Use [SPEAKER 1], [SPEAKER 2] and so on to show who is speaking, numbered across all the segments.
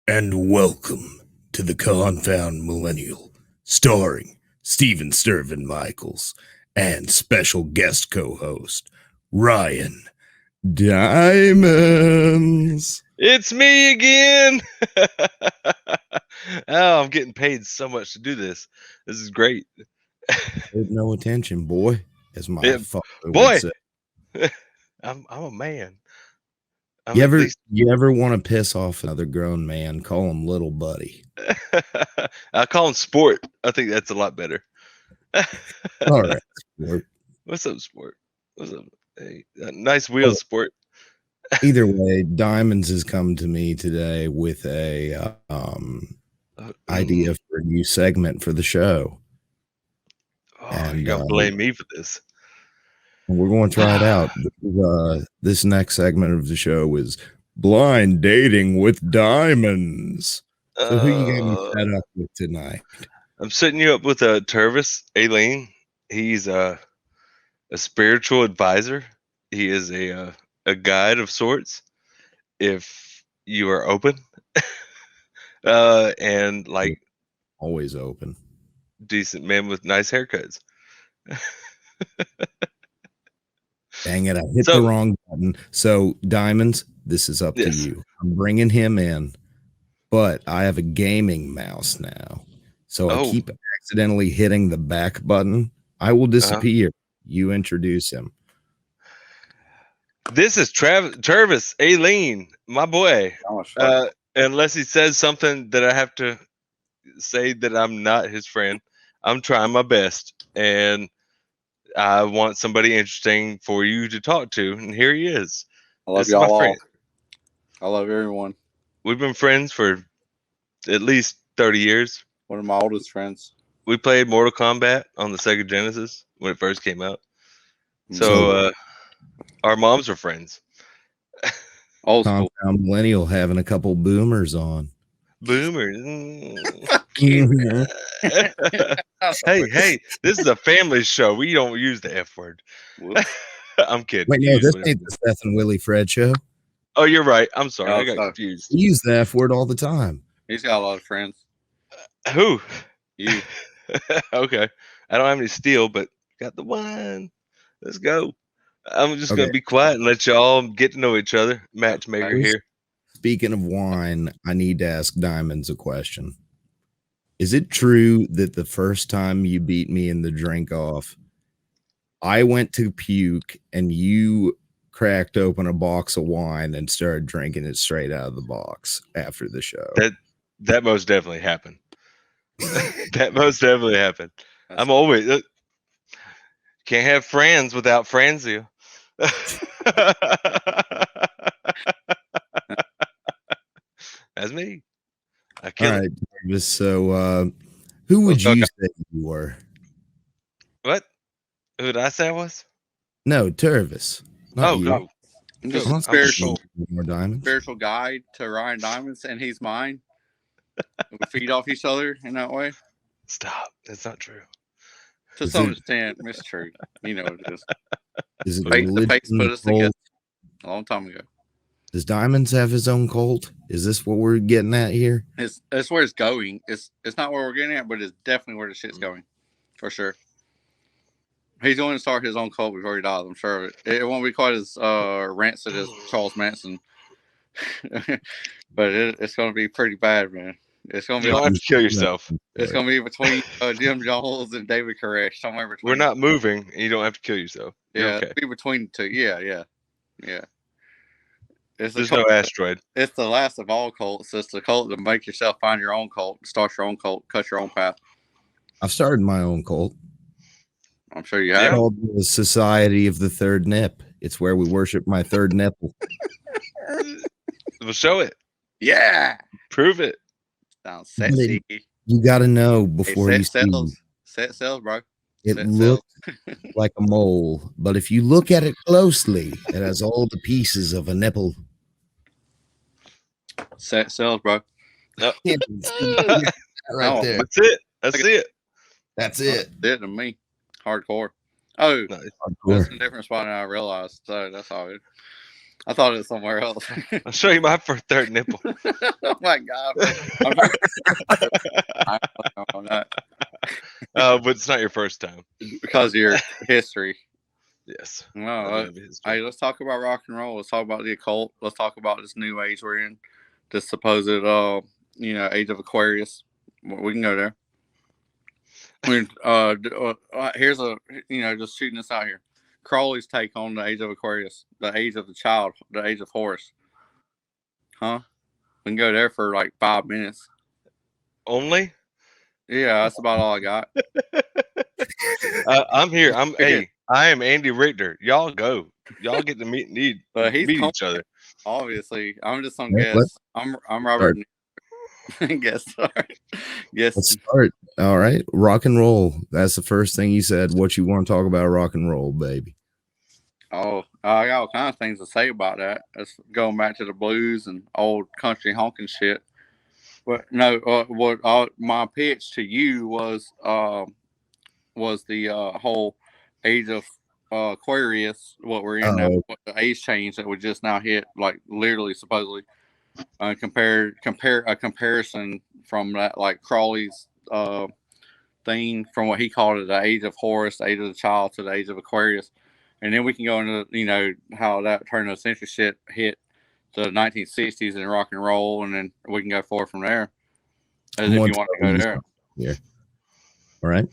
[SPEAKER 1] And welcome to the Confound Millennial, starring Steven Stirvin Michaels and special guest co-host Ryan Diamondz.
[SPEAKER 2] It's me again. Oh, I'm getting paid so much to do this. This is great.
[SPEAKER 1] Paid no attention, boy, as my
[SPEAKER 2] Yeah,
[SPEAKER 1] father would
[SPEAKER 2] boy,
[SPEAKER 1] say.
[SPEAKER 2] I'm a man. I'm
[SPEAKER 1] You
[SPEAKER 2] at
[SPEAKER 1] ever
[SPEAKER 2] least.
[SPEAKER 1] you ever want to piss off another grown man? Call him little buddy.
[SPEAKER 2] I call him sport. I think that's a lot better.
[SPEAKER 1] All right, sport.
[SPEAKER 2] What's up, sport? What's up? Hey, nice wheels, sport.
[SPEAKER 1] Either way, Diamondz has come to me today with a idea for a new segment for the show.
[SPEAKER 2] Oh,
[SPEAKER 1] And
[SPEAKER 2] you're gonna blame me for this.
[SPEAKER 1] we're going to try it out. This next segment of the show is blind dating with Diamondz. So who you got me set up with tonight?
[SPEAKER 2] I'm setting you up with a Tervis Aileen. He's a spiritual advisor. He is a guide of sorts. If you are open, and like
[SPEAKER 1] Always open.
[SPEAKER 2] decent men with nice haircuts.
[SPEAKER 1] Dang it, I hit the wrong button. So Diamondz, this is up to
[SPEAKER 2] Yes.
[SPEAKER 1] you. I'm bringing him in, but I have a gaming mouse now. So I keep accidentally hitting the back button. I will disappear. You introduce him.
[SPEAKER 2] This is Tervis Aileen, my boy. Unless he says something that I have to say that I'm not his friend, I'm trying my best, and I want somebody interesting for you to talk to, and here he is.
[SPEAKER 3] I love y'all all. I love everyone.
[SPEAKER 2] We've been friends for at least 30 years.
[SPEAKER 3] One of my oldest friends.
[SPEAKER 2] We played Mortal Kombat on the Sega Genesis when it first came out. So our moms are friends.
[SPEAKER 3] Old school.
[SPEAKER 1] Confound Millennial having a couple boomers on.
[SPEAKER 2] Boomers. Hey, this is a family show. We don't use the F word. I'm kidding.
[SPEAKER 1] Wait, no, this ain't the Seth and Willie Fred show.
[SPEAKER 2] Oh, you're right. I'm sorry. I got confused.
[SPEAKER 1] We use the F word all the time.
[SPEAKER 3] He's got a lot of friends.
[SPEAKER 2] Who?
[SPEAKER 3] You.
[SPEAKER 2] Okay. I don't have any steel, but got the wine. Let's go. I'm just going to be quiet and let y'all get to know each other. Matchmaker here.
[SPEAKER 1] Speaking of wine, I need to ask Diamondz a question. Is it true that the first time you beat me in the drink off, I went to puke and you cracked open a box of wine and started drinking it straight out of the box after the show?
[SPEAKER 2] That most definitely happened. That most definitely happened. I'm always can't have friends without Franzia. That's me. I kill
[SPEAKER 1] All right, Tervis, so who would you say you were?
[SPEAKER 2] What? Who did I say I was?
[SPEAKER 1] No, Tervis.
[SPEAKER 2] Not you.
[SPEAKER 3] I'm just a spiritual guide to Ryan Diamondz, and he's mine. We feed off each other in that way.
[SPEAKER 2] Stop. That's not true.
[SPEAKER 3] To some extent, it's true. You know what it is.
[SPEAKER 1] Is it
[SPEAKER 3] the fakes put us together a long time ago.
[SPEAKER 1] Does Diamondz have his own cult? Is this what we're getting at here?
[SPEAKER 3] That's where it's going. It's not where we're getting at, but it's definitely where the shit's going. For sure. He's going to start his own cult before he dies, I'm sure of it. It won't be quite as rancid as Charles Manson. But it's going to be pretty bad, man. It's going to be.
[SPEAKER 2] You don't have to kill yourself.
[SPEAKER 3] It's going to be between Jim Jones and David Koresh. Somewhere between.
[SPEAKER 2] We're not moving, and you don't have to kill yourself.
[SPEAKER 3] Yeah, it'll be between the two. Yeah.
[SPEAKER 2] There's no asteroid.
[SPEAKER 3] It's the last of all cults. It's the cult to make yourself find your own cult, start your own cult, cut your own path.
[SPEAKER 1] I've started my own cult.
[SPEAKER 3] I'm sure you have.
[SPEAKER 1] It's called the Society of the Third Nip. It's where we worship my third nipple.
[SPEAKER 2] We'll show it.
[SPEAKER 3] Yeah.
[SPEAKER 2] Prove it.
[SPEAKER 3] Sounds sexy.
[SPEAKER 1] You got to know before you see.
[SPEAKER 3] Set cells, bro.
[SPEAKER 1] It looks like a mole, but if you look at it closely, it has all the pieces of a nipple.
[SPEAKER 3] Set cells, bro.
[SPEAKER 2] No.
[SPEAKER 1] Right there.
[SPEAKER 2] That's it. That's it.
[SPEAKER 1] That's it.
[SPEAKER 3] That's it to me. Hardcore. Oh, that's a different spot than I realized. So that's all good. I thought it was somewhere else.
[SPEAKER 2] I'll show you my third nipple.
[SPEAKER 3] Oh my god! I'm on that
[SPEAKER 2] But it's not your first time.
[SPEAKER 3] because of your history.
[SPEAKER 2] Yes.
[SPEAKER 3] No, hey, let's talk about rock and roll. Let's talk about the occult. Let's talk about this new age we're in, this supposed, age of Aquarius. We can go there. Here's just shooting this out here. Crowley's take on the age of Aquarius, the age of the child, the age of Horus. Huh? We can go there for like 5 minutes.
[SPEAKER 2] Only?
[SPEAKER 3] Yeah, that's about all I got.
[SPEAKER 2] I'm here. I am Andy Richter. Y'all go. Y'all get to meet each other.
[SPEAKER 3] Obviously, I'm just some guest. I'm Robert. Guest star. Yes.
[SPEAKER 1] Let's start. All right, rock and roll. That's the first thing you said. What you want to talk about? Rock and roll, baby.
[SPEAKER 3] Oh, I got all kinds of things to say about that. It's going back to the blues and old country honking shit. But no, my pitch to you was the whole age of Aquarius, what we're in now, what the age change that we just now hit, like literally, supposedly, compare a comparison from that, like Crawley's thing from what he called it, the age of Horus, the age of the child, to the age of Aquarius, and then we can go into how that turn of the century shit hit the 1960s and rock and roll, and then we can go forward from there. As if you want to go there.
[SPEAKER 1] Yeah. All right.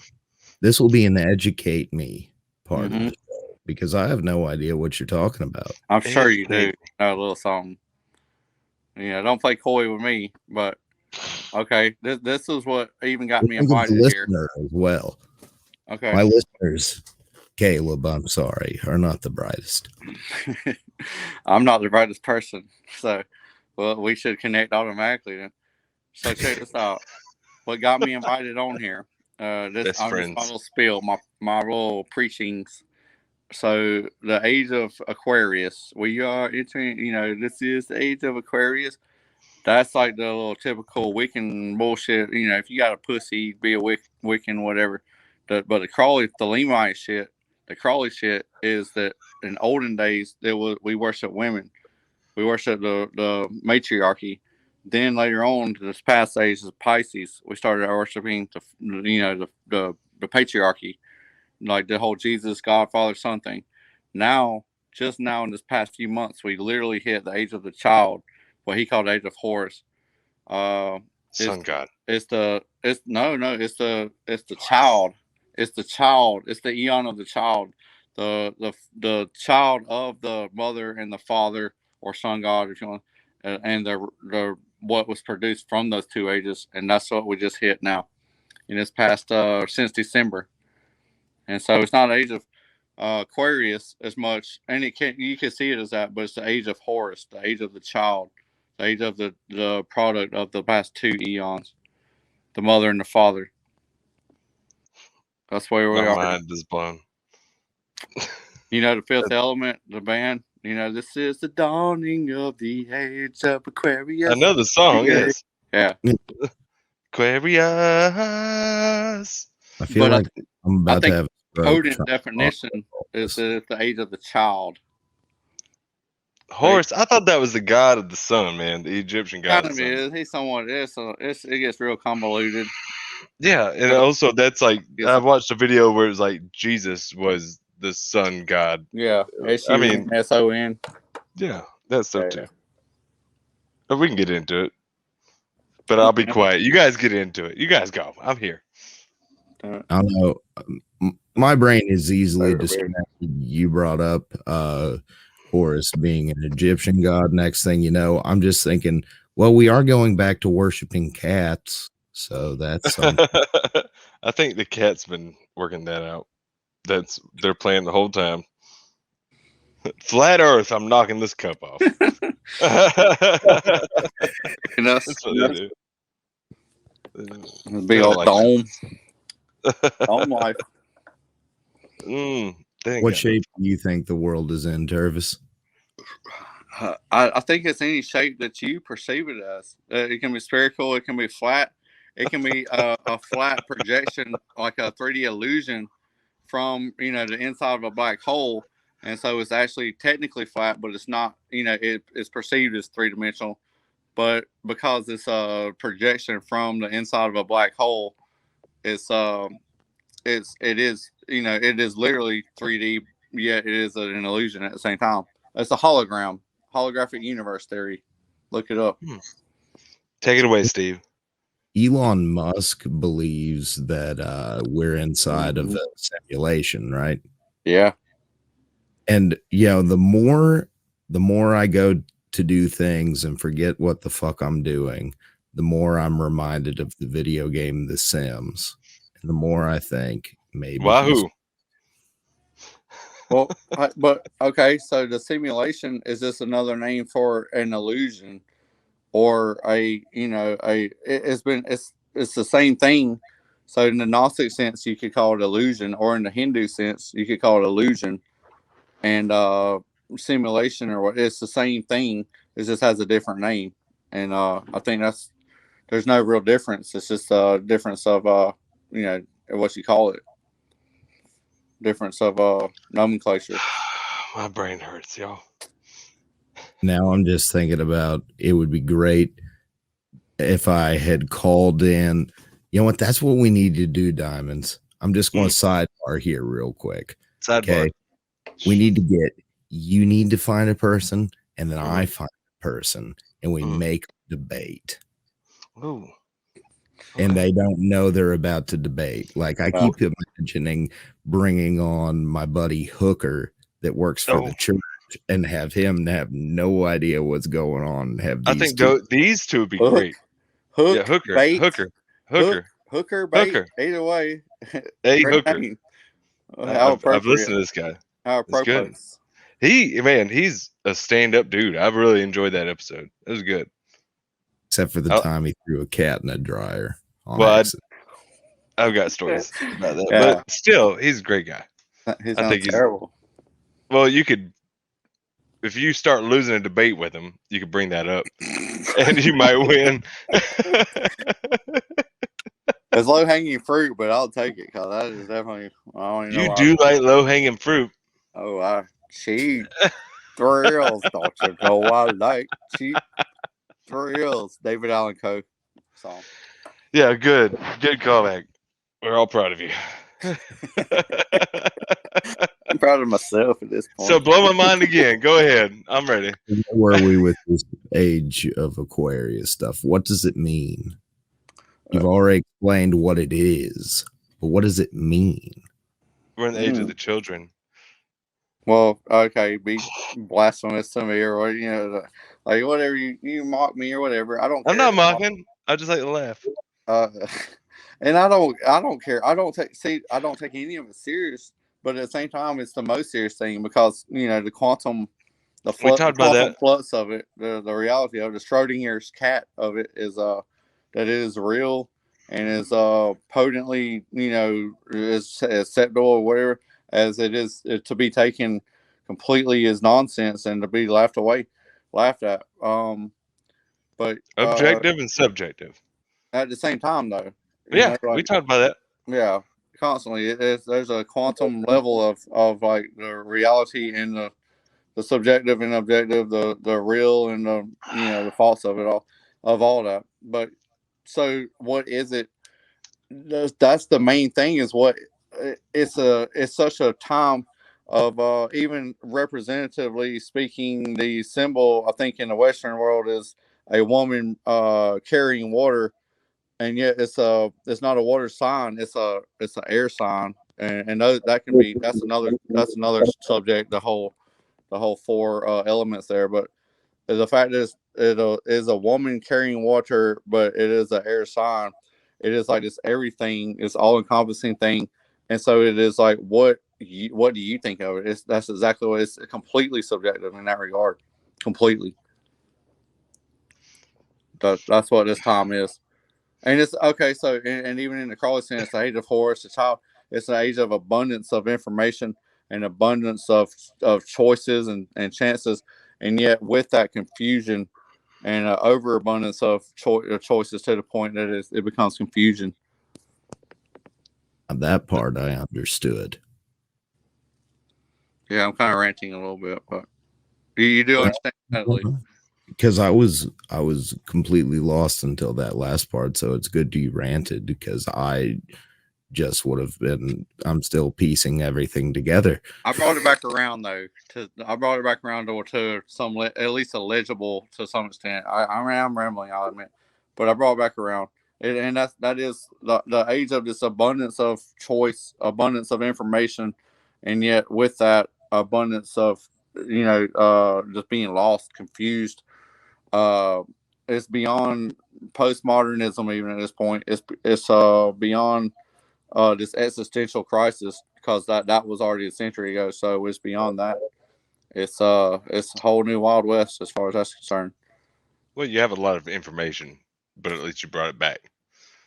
[SPEAKER 1] This will be an educate me part of the show because I have no idea what you're talking about.
[SPEAKER 3] I'm sure you do know a little something. Don't play coy with me, but okay. This is what even got me invited here
[SPEAKER 1] as well.
[SPEAKER 3] Okay.
[SPEAKER 1] My listeners, Caleb, I'm sorry, are not the brightest.
[SPEAKER 3] I'm not the brightest person, so we should connect automatically then. So check this out. What got me invited on here? This my little spiel, my little preachings. So the age of Aquarius, we are entering. This is the age of Aquarius. That's like the little typical Wiccan bullshit. If you got a pussy, be a Wiccan, whatever. But the Crawley, the Lemite shit, the Crawley shit is that in olden days we worship women, we worship the matriarchy. Then later on, this past age of Pisces, we started worshiping the patriarchy, like the whole Jesus, God, Father, Son thing. Just now in this past few months, we literally hit the age of the child, what he called the age of Horus.
[SPEAKER 2] Sun God.
[SPEAKER 3] It's the child. It's the child. It's the eon of the child. The child of the mother and the father, or sun God, if you want, and the what was produced from those two ages, and that's what we just hit now in this past since December. And so it's not the age of Aquarius as much, and you can see it as that, but it's the age of Horus, the age of the child, the age of the product of the past 2 eons, the mother and the father. That's where we are.
[SPEAKER 2] My mind is blown.
[SPEAKER 3] The Fifth Element, the band. This is the dawning of the age of Aquarius.
[SPEAKER 2] I know the song, yes.
[SPEAKER 3] Yeah.
[SPEAKER 2] Aquarius.
[SPEAKER 1] I feel like I'm about to have a
[SPEAKER 3] potent definition is that it's the age of the child.
[SPEAKER 2] Horus, I thought that was the god of the sun, man. The Egyptian god.
[SPEAKER 3] Kind of is. He's somewhat is. So it gets real convoluted.
[SPEAKER 2] Yeah, and also that's like I watched a video where it was like Jesus was the sun god.
[SPEAKER 3] Yeah, S-O-N.
[SPEAKER 2] Yeah, that's so too. But we can get into it. But I'll be quiet. You guys get into it. You guys go. I'm here.
[SPEAKER 1] I don't know. My brain is easily disconnected. You brought up Horus being an Egyptian god. Next thing you know, I'm just thinking, well, we are going back to worshiping cats. So that's
[SPEAKER 2] I think the cat's been working that out. They're playing the whole time. Flat Earth, I'm knocking this cup off.
[SPEAKER 3] That's
[SPEAKER 2] what they
[SPEAKER 3] do. Big old dome. Dome life.
[SPEAKER 1] What shape do you think the world is in, Tervis?
[SPEAKER 3] I think it's any shape that you perceive it as. It can be spherical. It can be flat. It can be a flat projection, like a 3D illusion from the inside of a black hole. and so it's actually technically flat, but it's not. It's perceived as 3-dimensional, but because it's a projection from the inside of a black hole, it is literally 3D, yet it is an illusion at the same time. It's a holographic universe theory. Look it up.
[SPEAKER 2] Take it away, Steve.
[SPEAKER 1] Elon Musk believes that we're inside of a simulation, right?
[SPEAKER 3] Yeah.
[SPEAKER 1] And the more I go to do things and forget what the fuck I'm doing, the more I'm reminded of the video game The Sims. And the more I think maybe
[SPEAKER 2] Wahoo.
[SPEAKER 3] Well, but okay, so the simulation, is this another name for an illusion? Or it's the same thing. So in the Gnostic sense, you could call it illusion, or in the Hindu sense, you could call it illusion. And simulation, or what, it's the same thing. It just has a different name. And I think there's no real difference. It's just a difference of what you call it. Difference of nomenclature.
[SPEAKER 2] My brain hurts, y'all.
[SPEAKER 1] Now I'm just thinking about, it would be great if I had called in. You know what? That's what we need to do, Diamondz. I'm just going to sidebar here real quick.
[SPEAKER 2] Sidebar.
[SPEAKER 1] Okay. You need to find a person, and then I find a person, and we make a debate.
[SPEAKER 2] Ooh.
[SPEAKER 1] Okay. And they don't know they're about to debate. Like, I keep imagining bringing on my buddy Hooker that works for the church, and have him have no idea what's going on.
[SPEAKER 2] I think these two would be great. Hooker,
[SPEAKER 3] bait,
[SPEAKER 2] Hooker,
[SPEAKER 3] bait. Either way,
[SPEAKER 2] hey Hooker. I've listened to this guy.
[SPEAKER 3] How appropriate.
[SPEAKER 2] He's a stand-up dude. I've really enjoyed that episode. It was good,
[SPEAKER 1] except for the time he threw a cat in a dryer. I've
[SPEAKER 2] got stories about that, but still, he's a great guy.
[SPEAKER 3] I think he's terrible.
[SPEAKER 2] Well, you could. If you start losing a debate with him, you could bring that up, and you might win.
[SPEAKER 3] It's low hanging fruit, but I'll take it because that is definitely.
[SPEAKER 2] You do like low hanging fruit.
[SPEAKER 3] Oh, cheap thrills, don't you know? I like cheap thrills. David Allen Coe song.
[SPEAKER 2] Yeah, good callback. We're all proud of you.
[SPEAKER 3] I'm proud of myself at this point.
[SPEAKER 2] So blow my mind again. Go ahead. I'm ready.
[SPEAKER 1] Where are we with this age of Aquarius stuff? What does it mean? You've already explained what it is, but what does it mean?
[SPEAKER 2] We're in the age of the children.
[SPEAKER 3] Well, okay, be blasphemous to me, or like whatever you mock me or whatever. I don't care.
[SPEAKER 2] I'm not mocking. I just like to laugh.
[SPEAKER 3] And I don't care. I don't take any of it serious. But at the same time, it's the most serious thing because the quantum, flux of it, the reality of the Schrodinger's cat of it is that it is real and is potently is acceptable or whatever, as it is to be taken completely as nonsense and to be laughed at. But
[SPEAKER 2] objective and subjective
[SPEAKER 3] at the same time, though.
[SPEAKER 2] We talked about that.
[SPEAKER 3] Yeah. Constantly, there's a quantum level of like the reality and the subjective and objective, the real and the false of it all, of all that. But so what is it? That's the main thing. Is what it's such a time of even representatively speaking. The symbol, I think, in the Western world is a woman carrying water. And yet it's not a water sign, it's an air sign, and that's another subject, the whole 4 elements there. But the fact is it is a woman carrying water, but it is an air sign. It is like this everything, it's all encompassing thing, and so it is like what do you think of it? That's exactly what it's completely subjective in that regard, completely. That's what this time is. And it's okay. So, and even in the Crowley sense, the age of Horus, it's an age of abundance of information and abundance of choices and chances. And yet, with that confusion and overabundance of choices to the point that it becomes confusion.
[SPEAKER 1] That part I understood.
[SPEAKER 3] Yeah, I'm kind of ranting a little bit, but you do understand that, Lee?
[SPEAKER 1] Because I was completely lost until that last part, so it's good you ranted because I just would have been. I'm still piecing everything together.
[SPEAKER 3] I brought it back around though. I brought it back around to some at least legible to some extent. I'm rambling, I'll admit, but I brought it back around, and that is the age of this abundance of choice, abundance of information, and yet with that abundance of just being lost, confused. It's beyond postmodernism even at this point. It's beyond this existential crisis because that was already a century ago. So it's beyond that. It's a whole new Wild West as far as that's concerned.
[SPEAKER 2] Well, you have a lot of information, but at least you brought it back.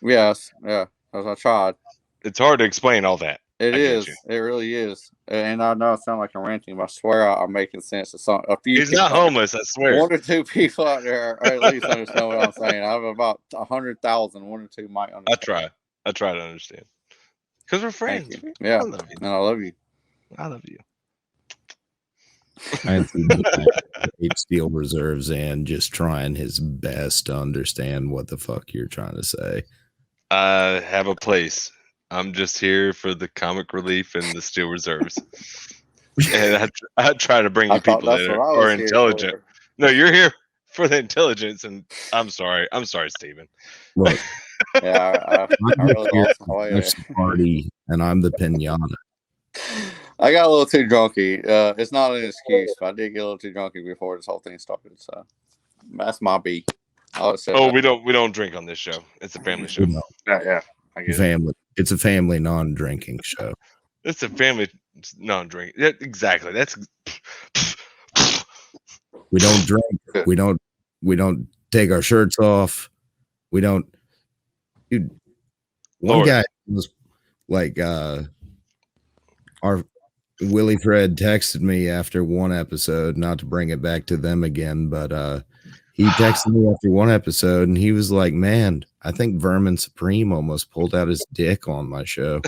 [SPEAKER 3] Yes, yeah, as I tried.
[SPEAKER 2] It's hard to explain all that.
[SPEAKER 3] It is. It really is. And I know I sound like I'm ranting, but I swear I'm making sense to some. A few.
[SPEAKER 2] He's not homeless. I swear.
[SPEAKER 3] 1 or 2 people out there, or at least understand what I'm saying. I have about 100,000. 1 or 2 might understand.
[SPEAKER 2] I try to understand. Because we're friends.
[SPEAKER 3] Yeah,
[SPEAKER 2] I love you.
[SPEAKER 3] And I love you.
[SPEAKER 2] I love you.
[SPEAKER 1] I Steel Reserves and just trying his best to understand what the fuck you're trying to say.
[SPEAKER 2] I have a place. I'm just here for the comic relief and the Steel Reserves. And I try to bring you people that are intelligent. No, you're here for the intelligence, and I'm sorry. I'm sorry, Steven.
[SPEAKER 1] Look,
[SPEAKER 3] yeah, I really lost my way.
[SPEAKER 1] Party, and I'm the pinata.
[SPEAKER 3] I got a little too drunky. It's not an excuse, but I did get a little too drunky before this whole thing started. So that's my beat.
[SPEAKER 2] We don't drink on this show. It's a family show.
[SPEAKER 3] Yeah, I get
[SPEAKER 1] family. It's a family non-drinking show.
[SPEAKER 2] It's a family non-drinking. Yeah, exactly. That's.
[SPEAKER 1] We don't drink. We don't take our shirts off. We don't. Dude, one guy was like, our Willie Fred texted me after one episode, not to bring it back to them again, but he texted me after one episode and he was like, man, I think Vermin Supreme almost pulled out his dick on my show.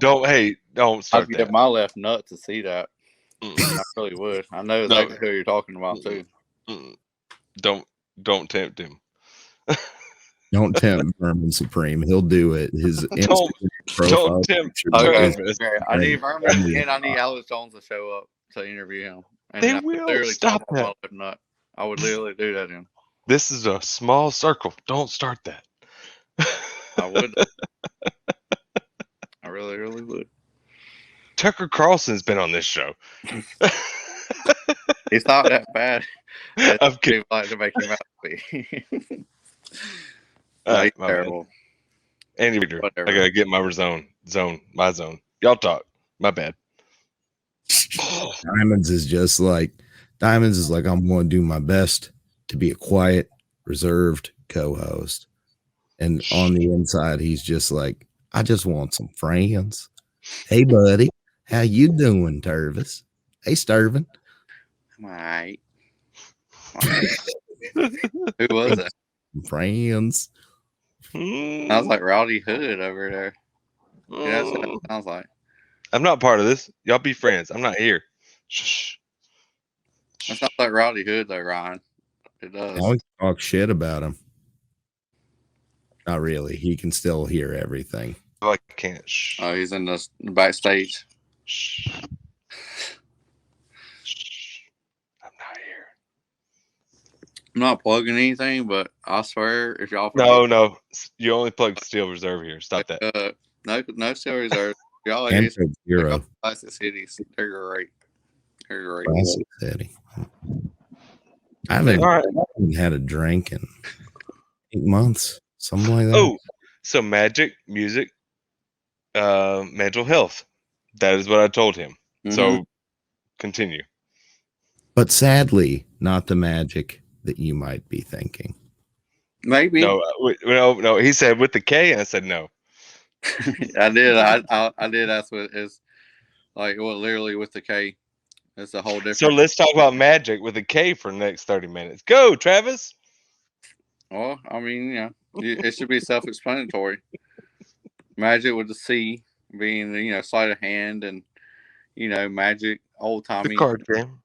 [SPEAKER 2] Don't start
[SPEAKER 3] I'd give my left nut to see that. I really would. I know exactly who you're talking about too.
[SPEAKER 2] Don't tempt him.
[SPEAKER 1] Don't tempt Vermin Supreme. He'll do it. His
[SPEAKER 2] don't tempt Tervis.
[SPEAKER 3] I need Vermin and I need Alex Jones to show up to interview him. And
[SPEAKER 2] they will stop that.
[SPEAKER 3] I would literally do that to him.
[SPEAKER 2] This is a small circle. Don't start that.
[SPEAKER 3] I would. I really, really would.
[SPEAKER 2] Tucker Carlson's been on this show.
[SPEAKER 3] He's not that bad.
[SPEAKER 2] I'm kidding.
[SPEAKER 3] Like to make him out to be.
[SPEAKER 2] He's
[SPEAKER 3] terrible.
[SPEAKER 2] Andy Reader, I gotta get my zone. Y'all talk. My bad.
[SPEAKER 1] Diamondz is like, I'm going to do my best to be a quiet, reserved co-host. And on the inside, he's just like, I just want some friends. Hey, buddy. How you doing, Tervis? Hey, Stirvin.
[SPEAKER 3] All right. Who was that?
[SPEAKER 1] Friends.
[SPEAKER 3] Sounds like Rowdy Hood over there. Yeah, that's what it sounds like.
[SPEAKER 2] I'm not part of this. Y'all be friends. I'm not here. Shh.
[SPEAKER 3] It sounds like Rowdy Hood, though, Ryan. It does.
[SPEAKER 1] I always talk shit about him. Not really. He can still hear everything.
[SPEAKER 2] Oh, I can't. Shh.
[SPEAKER 3] Oh, he's in the backstage.
[SPEAKER 2] Shh. Shh. I'm not here.
[SPEAKER 3] I'm not plugging anything, but I swear, if y'all
[SPEAKER 2] no, you only plug Steel Reserve here. Stop that.
[SPEAKER 3] No Steel Reserve. Y'all
[SPEAKER 1] Zero.
[SPEAKER 3] Classic Cities. They're great. They're great.
[SPEAKER 1] Classic City. I haven't had a drink in 8 months, something like that.
[SPEAKER 2] Oh, so magic, music, mental health. That is what I told him. Mm-hmm. So continue.
[SPEAKER 1] But sadly, not the magic that you might be thinking.
[SPEAKER 3] Maybe.
[SPEAKER 2] No. He said with the K, and I said no.
[SPEAKER 3] I did. I did. That's what it's like. Well, literally with the K. It's a whole different.
[SPEAKER 2] So let's talk about magic with a K for the next 30 minutes. Go, Travis.
[SPEAKER 3] Well, I mean, it should be self-explanatory. Magic with the C being, sleight of hand and magic, old
[SPEAKER 2] The
[SPEAKER 3] timey.
[SPEAKER 2] card game.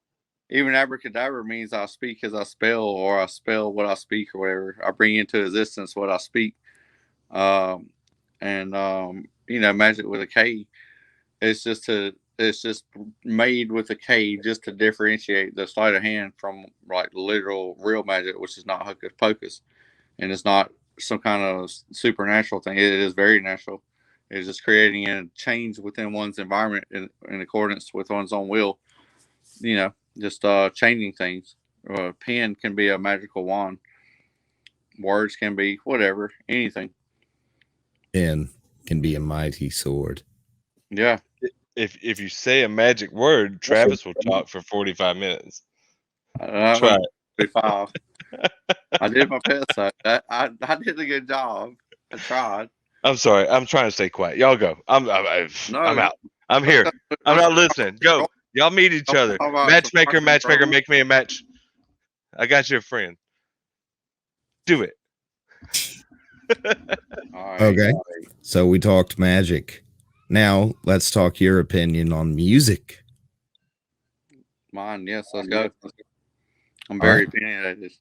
[SPEAKER 3] Even abracadabra means I speak as I spell, or I spell what I speak, or whatever. I bring into existence what I speak. Magic with a K. It's just made with a K just to differentiate the sleight of hand from like literal real magic, which is not hocus pocus, and it's not some kind of supernatural thing. It is very natural. It's just creating a change within one's environment in accordance with one's own will. Just changing things. A pen can be a magical wand. Words can be whatever, anything.
[SPEAKER 1] Pen can be a mighty sword.
[SPEAKER 3] Yeah.
[SPEAKER 2] If you say a magic word, Travis will talk for 45 minutes. Try it.
[SPEAKER 3] 45. I did my best. I did a good job. I tried.
[SPEAKER 2] I'm sorry. I'm trying to stay quiet. Y'all go. I'm out. I'm here. I'm not listening. Go. Y'all meet each other. Matchmaker, make me a match. I got you a friend. Do it.
[SPEAKER 1] Okay. So we talked magic. Now let's talk your opinion on music.
[SPEAKER 3] Mine, yes. Let's go. I'm very opinionated.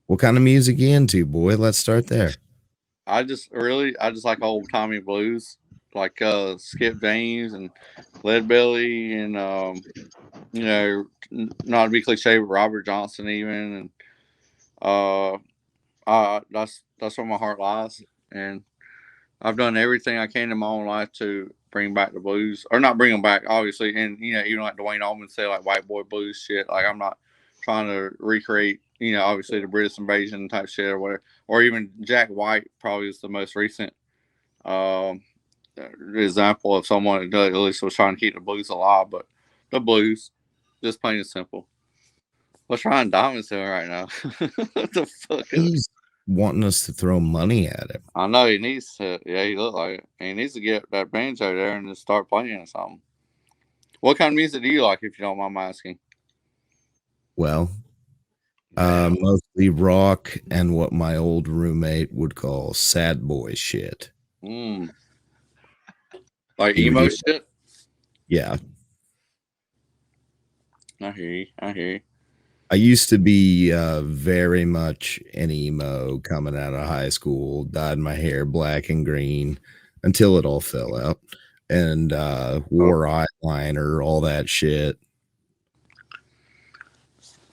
[SPEAKER 1] What kind of music you into, boy? Let's start there.
[SPEAKER 3] I just like old Tommy blues, like Skip James and Lead Belly, and not to be cliche, but Robert Johnson even, and that's where my heart lies. And I've done everything I can in my own life to bring back the blues, or not bring them back, obviously. And even like Dwayne Allman say, like white boy blues shit. Like I'm not trying to recreate, obviously the British invasion type shit or whatever, or even Jack White probably is the most recent example of someone that at least was trying to keep the blues alive. But the blues, just plain and simple. What's Ryan Diamondz doing right now? What the fuck?
[SPEAKER 1] He's wanting us to throw money at him.
[SPEAKER 3] I know he needs to. Yeah, he look like it. He needs to get that banjo there and just start playing or something. What kind of music do you like, if you don't mind my asking?
[SPEAKER 1] Well, mostly rock and what my old roommate would call sad boy shit.
[SPEAKER 3] Like emo shit?
[SPEAKER 1] Yeah.
[SPEAKER 3] I hear you.
[SPEAKER 1] I used to be very much an emo coming out of high school, dyed my hair black and green until it all fell out, and wore eyeliner, all that shit.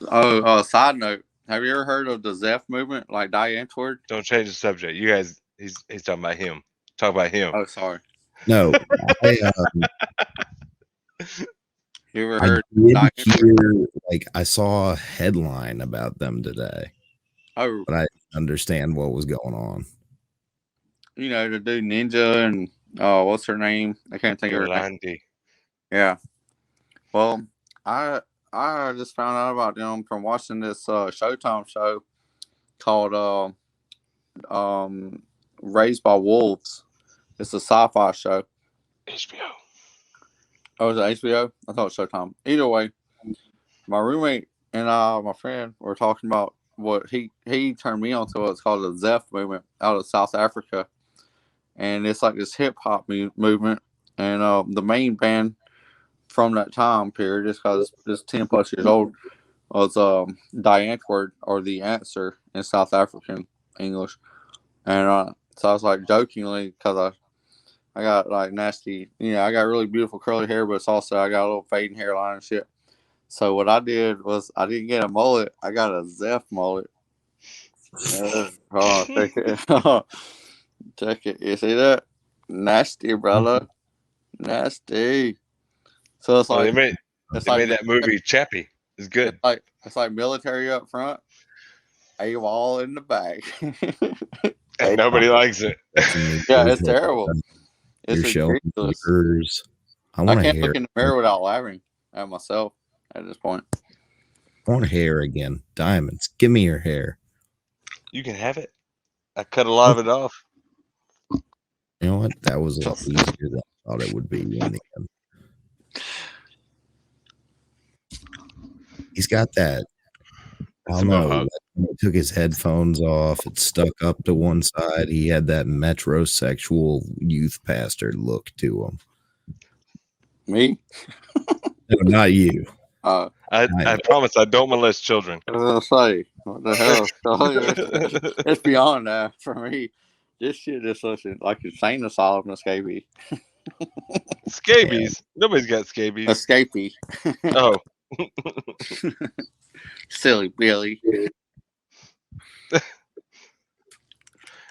[SPEAKER 3] Side note, have you ever heard of the Zeph movement, like Diamondz?
[SPEAKER 2] Don't change the subject. You guys, he's talking about him. Talk about him.
[SPEAKER 3] Oh, sorry.
[SPEAKER 1] No.
[SPEAKER 3] You ever heard?
[SPEAKER 1] I saw a headline about them today.
[SPEAKER 3] Oh,
[SPEAKER 1] but I didn't understand what was going on.
[SPEAKER 3] The dude Ninja and what's her name? I can't think of her name. Yeah. Well, I just found out about them from watching this Showtime show called Raised by Wolves. It's a sci-fi show.
[SPEAKER 2] HBO.
[SPEAKER 3] Oh, is it HBO? I thought it was Showtime. Either way, my roommate and my friend were talking about what he turned me on to. What's called the Zeph movement out of South Africa, and it's like this hip hop movement. And the main band from that time period, just because it's 10 plus years old, was Diamondz, or The Answer in South African English. And so I was like jokingly, because I got like nasty, I got really beautiful curly hair, but it's also I got a little fading hairline and shit. So what I did was I didn't get a mullet, I got a Zeph mullet. Take it. Check it. You see that? Nasty, brother. Nasty. So it's like
[SPEAKER 2] they made that movie Chappie. It's good.
[SPEAKER 3] It's like military up front, AWOL in the back.
[SPEAKER 2] And nobody likes it.
[SPEAKER 3] Yeah, it's terrible. It's
[SPEAKER 1] ridiculous.
[SPEAKER 3] I can't look in the mirror without laughing at myself at this point.
[SPEAKER 1] I want hair again. Diamondz, give me your hair.
[SPEAKER 2] You can have it. I cut a lot of it off.
[SPEAKER 1] You know what? That was a lot easier than I thought it would be in the end. He's got that. I don't know. He took his headphones off. It stuck up to one side. He had that metrosexual youth pastor look to him.
[SPEAKER 3] Me?
[SPEAKER 1] No, not you.
[SPEAKER 2] I promise I don't molest children.
[SPEAKER 3] I was gonna say, what the hell? It's beyond that for me. This shit is like insane asylum escapee.
[SPEAKER 2] Scabies. Nobody's got scabies.
[SPEAKER 3] Escapee.
[SPEAKER 2] Oh.
[SPEAKER 3] Silly Billy.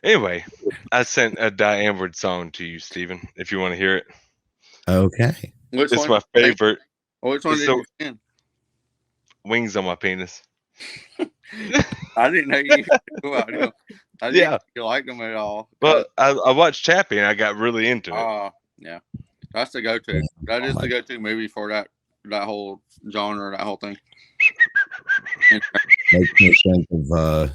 [SPEAKER 2] Anyway, I sent a Diamondz song to you, Steven, if you want to hear it.
[SPEAKER 1] Okay.
[SPEAKER 2] It's my favorite.
[SPEAKER 3] Which one did you send?
[SPEAKER 2] Wings on my penis.
[SPEAKER 3] I didn't know you I didn't know you liked them at all.
[SPEAKER 2] Well, I watched Chappie and I got really into it.
[SPEAKER 3] Yeah. That's the go-to. That is the go-to movie for that whole genre, that whole thing.
[SPEAKER 1] Makes me think of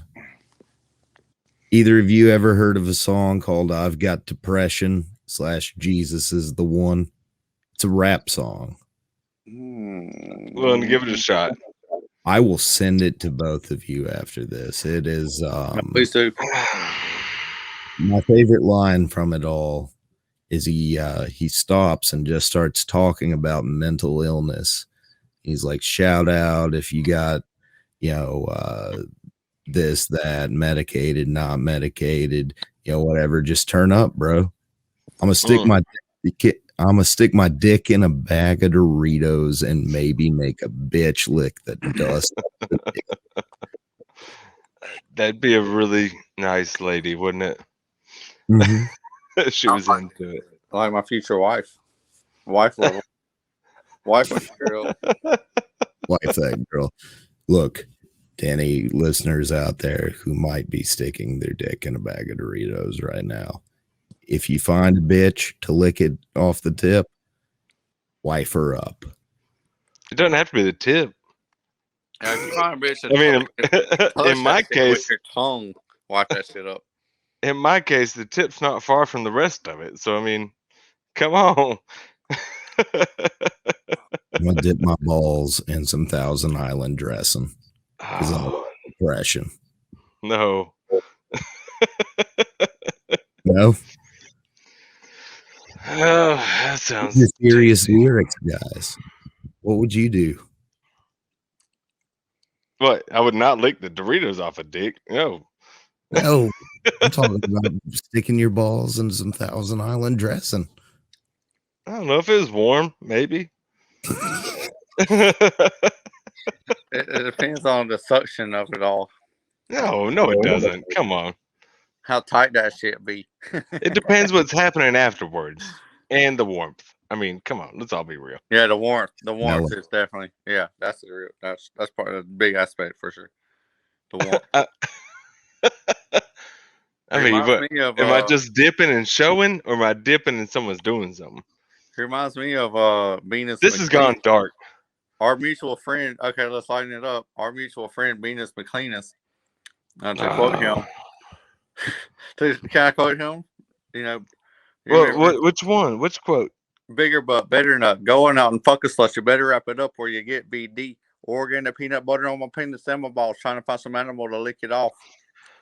[SPEAKER 1] either of you ever heard of a song called I've Got Depression / Jesus is the One? It's a rap song.
[SPEAKER 2] Well, give it a shot.
[SPEAKER 1] I will send it to both of you after this. It is
[SPEAKER 3] please do.
[SPEAKER 1] My favorite line from it all is he stops and just starts talking about mental illness. He's like, shout out if you got, this, that, medicated, not medicated, whatever, just turn up, bro. I'm gonna stick my dick in a bag of Doritos and maybe make a bitch lick the dust.
[SPEAKER 2] That'd be a really nice lady, wouldn't it?
[SPEAKER 1] Mm-hmm.
[SPEAKER 2] She was into it.
[SPEAKER 3] Like my future wife. Wife level. Wife girl.
[SPEAKER 1] Wife that girl. Look, to any listeners out there who might be sticking their dick in a bag of Doritos right now, if you find a bitch to lick it off the tip, wife her up.
[SPEAKER 2] It doesn't have to be the tip.
[SPEAKER 3] Yeah, if you find a bitch
[SPEAKER 2] in my case,
[SPEAKER 3] with your tongue, wipe that shit up.
[SPEAKER 2] In my case, the tip's not far from the rest of it. So, I mean, come on.
[SPEAKER 1] I'm going to dip my balls in some Thousand Island dressing. Because I'm depression.
[SPEAKER 2] No.
[SPEAKER 1] No?
[SPEAKER 2] Oh, that sounds
[SPEAKER 1] serious lyrics, guys. What would you do?
[SPEAKER 2] What? I would not lick the Doritos off a dick. No.
[SPEAKER 1] No. I'm talking about sticking your balls in some Thousand Island dressing.
[SPEAKER 2] I don't know if it was warm, maybe.
[SPEAKER 3] It depends on the suction of it all.
[SPEAKER 2] No, it doesn't. Come on.
[SPEAKER 3] How tight that shit be.
[SPEAKER 2] It depends what's happening afterwards and the warmth. I mean, come on, let's all be real.
[SPEAKER 3] Yeah, the warmth. The warmth is definitely, that's the real. That's part of the big aspect for sure. The warmth.
[SPEAKER 2] I mean, am I just dipping and showing, or am I dipping and someone's doing something?
[SPEAKER 3] It reminds me of Venus.
[SPEAKER 2] This has gone dark.
[SPEAKER 3] Our mutual friend. Okay, let's lighten it up. Our mutual friend Venus McCleanus. To quote him. Can I quote him?
[SPEAKER 2] Which one? Which quote?
[SPEAKER 3] Bigger but better nut. Going out and fuck a slut. You better wrap it up where you get BD. Oregon, the peanut butter on my penis and my balls. Trying to find some animal to lick it off.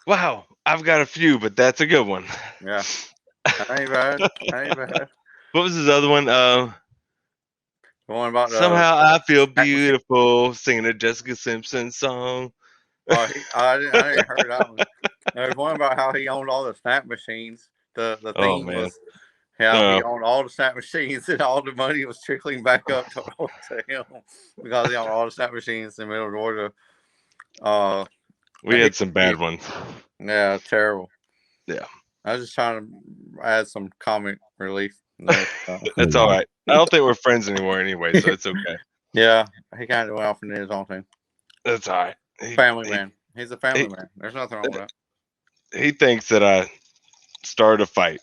[SPEAKER 2] Wow, I've got a few, but that's a good one.
[SPEAKER 3] Yeah. Ain't bad.
[SPEAKER 2] What was his other one?
[SPEAKER 3] The one about
[SPEAKER 2] somehow I feel beautiful, singing a Jessica Simpson song.
[SPEAKER 3] I didn't heard that one. There's one about how he owned all the snap machines. The theme was how he owned all the snap machines and all the money was trickling back up to him because he owned all the snap machines in Middle Georgia.
[SPEAKER 2] We had some bad ones.
[SPEAKER 3] Yeah, terrible.
[SPEAKER 2] Yeah.
[SPEAKER 3] I was just trying to add some comic relief.
[SPEAKER 2] That's all right. I don't think we're friends anymore anyway, so it's okay.
[SPEAKER 3] Yeah, he kind of went off and did his own thing.
[SPEAKER 2] That's all right.
[SPEAKER 3] Family man. He's a family man. There's nothing wrong with that.
[SPEAKER 2] He thinks that I started a fight,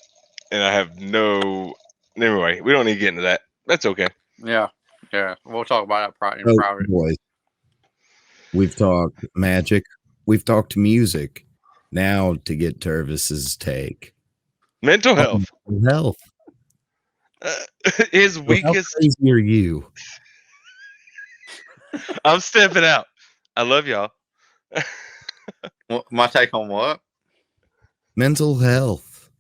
[SPEAKER 2] and I have no... Anyway, we don't need to get into that. That's okay.
[SPEAKER 3] Yeah. We'll talk about that in private.
[SPEAKER 1] Boys. We've talked magic. We've talked music. Now to get Tervis's take.
[SPEAKER 2] Mental health. His weakest.
[SPEAKER 1] How crazy are you?
[SPEAKER 3] I'm stepping out. I love y'all. My take on what?
[SPEAKER 1] Mental health.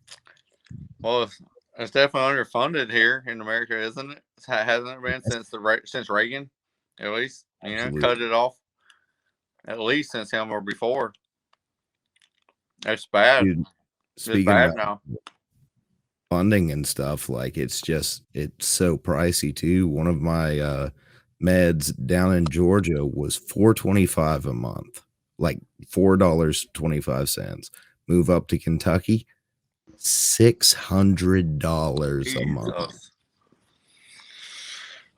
[SPEAKER 3] Well, it's definitely underfunded here in America, isn't it? Hasn't it been since Reagan? At least,
[SPEAKER 1] Absolutely.
[SPEAKER 3] cut it off. At least since him or before. It's bad.
[SPEAKER 1] Dude,
[SPEAKER 3] it's
[SPEAKER 1] speaking
[SPEAKER 3] bad
[SPEAKER 1] of
[SPEAKER 3] now.
[SPEAKER 1] funding and stuff, like it's so pricey too. One of my meds down in Georgia was $4.25 a month, like $4.25. Move up to Kentucky, $600 a month.
[SPEAKER 3] Jesus.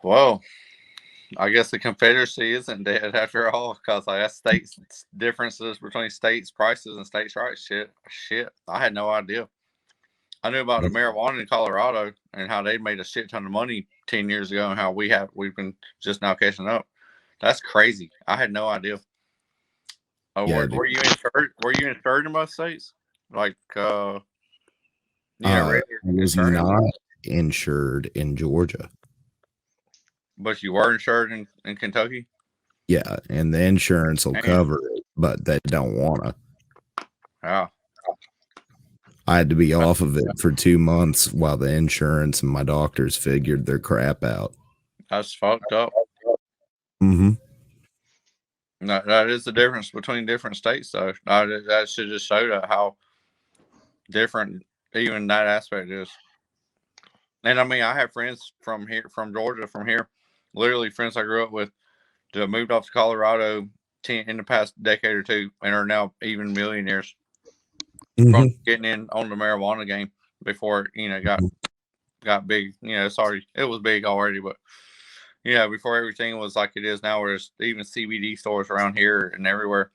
[SPEAKER 3] Well, I guess the Confederacy isn't dead after all, because like that's states differences between states' prices and states' rights. Shit, I had no idea. I knew about the marijuana in Colorado and how they made a shit ton of money 10 years ago, and how we've been just now catching up. That's crazy. I had no idea.
[SPEAKER 1] Yeah,
[SPEAKER 3] were you insured? Were you insured in most states? Like,
[SPEAKER 1] I was not insured in Georgia.
[SPEAKER 3] But you were insured in Kentucky?
[SPEAKER 1] Yeah, and the insurance will cover it, but they don't want to.
[SPEAKER 3] Yeah.
[SPEAKER 1] I had to be off of it for 2 months while the insurance and my doctors figured their crap out.
[SPEAKER 3] That's fucked up.
[SPEAKER 1] Mm-hmm.
[SPEAKER 3] That is the difference between different states, though. That should just show that how different even that aspect is. And I mean, I have friends from Georgia, literally friends I grew up with, that moved off to Colorado in the past decade or two, and are now even millionaires from getting in on the marijuana game before got big. It was big already, but before everything was like it is now, where there's even CBD stores around here and everywhere.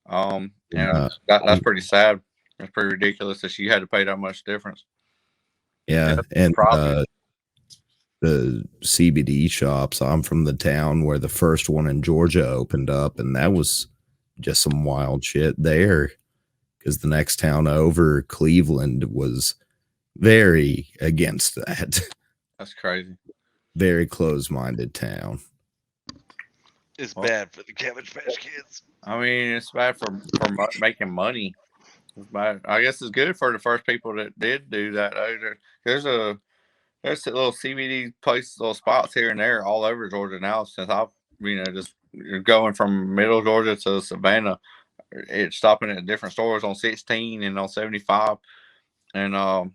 [SPEAKER 3] That's pretty sad. It's pretty ridiculous that you had to pay that much difference.
[SPEAKER 1] Yeah, and the CBD shops. I'm from the town where the first one in Georgia opened up, and that was just some wild shit there. Because the next town over, Cleveland, was very against that.
[SPEAKER 3] That's crazy.
[SPEAKER 1] Very closed-minded town.
[SPEAKER 2] It's bad for the Cabbage Patch Kids.
[SPEAKER 3] I mean, it's bad for making money. But I guess it's good for the first people that did do that. There's little CBD places, little spots here and there all over Georgia now. Since I've just going from middle Georgia to Savannah, it's stopping at different stores on 16 and on 75, and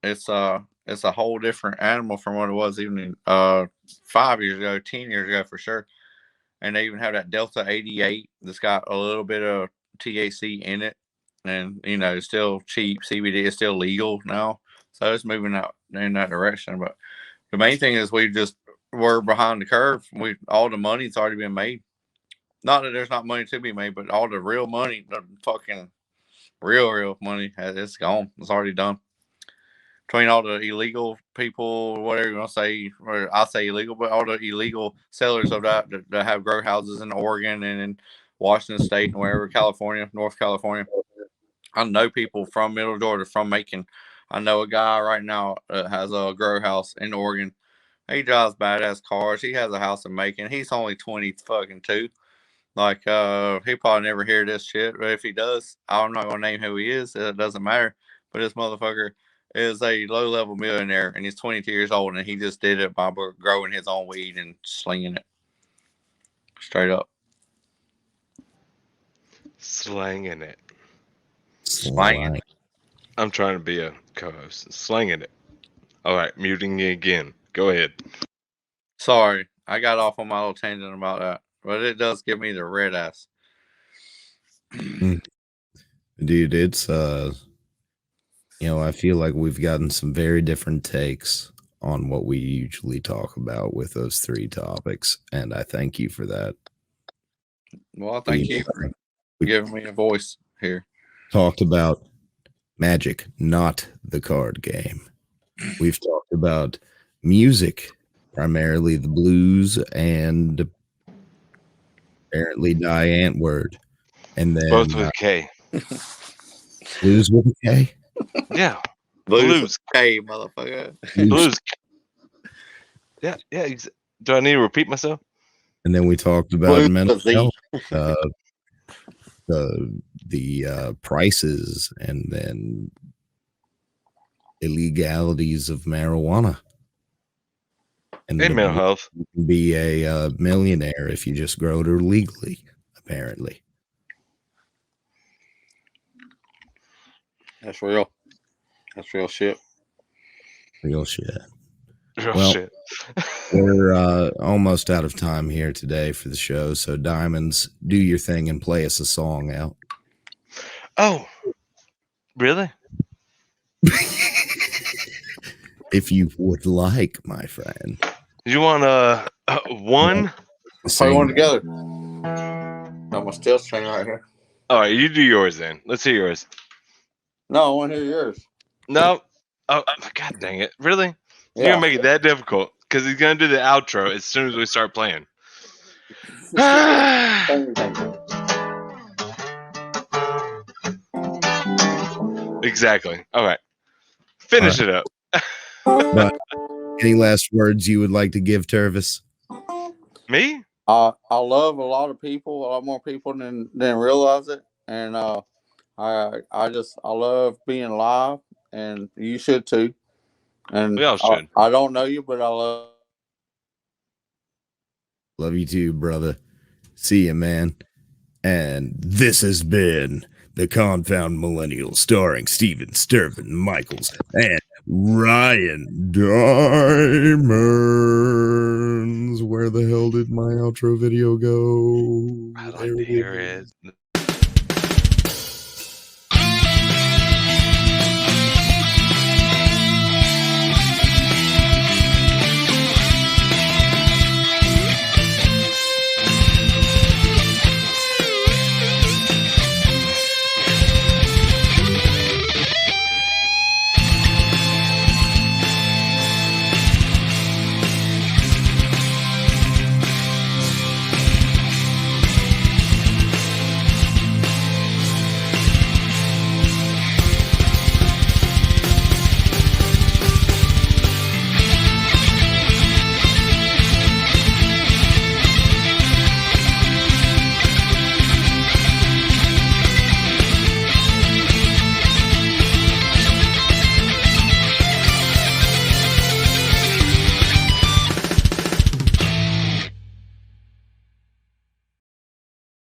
[SPEAKER 3] it's a whole different animal from what it was even 5 years ago, 10 years ago for sure. And they even have that Delta 88 that's got a little bit of THC in it. And, it's still cheap. CBD is still legal now. So it's moving out in that direction. But the main thing is we're behind the curve. All the money's already been made. Not that there's not money to be made, but all the real money, the fucking real money, it's gone. It's already done. Between all the illegal people, whatever you want to say, or I say illegal, but all the illegal sellers of that have grow houses in Oregon and in Washington State and wherever, California, North California. I know people from Middle Georgia, from Macon. I know a guy right now that has a grow house in Oregon. He drives badass cars. He has a house in Macon. He's only 22. Like, he probably never hear this shit, but if he does, I'm not gonna name who he is. It doesn't matter. But this motherfucker is a low-level millionaire, and he's 22 years old, and he just did it by growing his own weed and slinging it. Straight up.
[SPEAKER 2] Slanging it.
[SPEAKER 3] Slanging it.
[SPEAKER 2] I'm trying to be a co-host. Slanging it. All right, muting you again. Go ahead.
[SPEAKER 3] Sorry, I got off on my little tangent about that, but it does give me the red ass.
[SPEAKER 1] Dude, it's I feel like we've gotten some very different takes on what we usually talk about with those 3 topics, and I thank you for that.
[SPEAKER 3] Well, thank you for giving me a voice here.
[SPEAKER 1] Talked about Magic, not the card game. We've talked about music, primarily the blues, and apparently Diamondz word, and then
[SPEAKER 2] both with a K.
[SPEAKER 1] Blues with a K.
[SPEAKER 2] Yeah,
[SPEAKER 3] blues. K, motherfucker.
[SPEAKER 2] Blues. Yeah. Do I need to repeat myself?
[SPEAKER 1] And then we talked about mental health, the prices, and then illegalities of marijuana. And
[SPEAKER 2] mental health.
[SPEAKER 1] You can be a millionaire if you just grow it legally, apparently.
[SPEAKER 3] That's real. That's real shit.
[SPEAKER 1] Real shit.
[SPEAKER 2] Real shit.
[SPEAKER 1] We're almost out of time here today for the show. So, Diamondz, do your thing and play us a song out.
[SPEAKER 2] Oh, really?
[SPEAKER 1] If you would like, my friend.
[SPEAKER 2] You want one?
[SPEAKER 3] Play one together. Got my steel string right here.
[SPEAKER 2] All right, you do yours then. Let's hear yours.
[SPEAKER 3] No, I want to hear yours.
[SPEAKER 2] No. Oh, God dang it. Really? You're going to make it that difficult because he's going to do the outro as soon as we start playing. Exactly. All right. Finish it up.
[SPEAKER 1] But any last words you would like to give, Tervis?
[SPEAKER 2] Me?
[SPEAKER 3] I love a lot of people, a lot more people than realize it, and I love being live, and you should too. And
[SPEAKER 2] we all should.
[SPEAKER 3] I don't know you, but I love
[SPEAKER 1] you too, brother. See you, man. And this has been the Confound Millennial, starring Steven, Stirvin, Michaels, and Ryan Diamondz. Where the hell did my outro video go?
[SPEAKER 2] I like to hear it.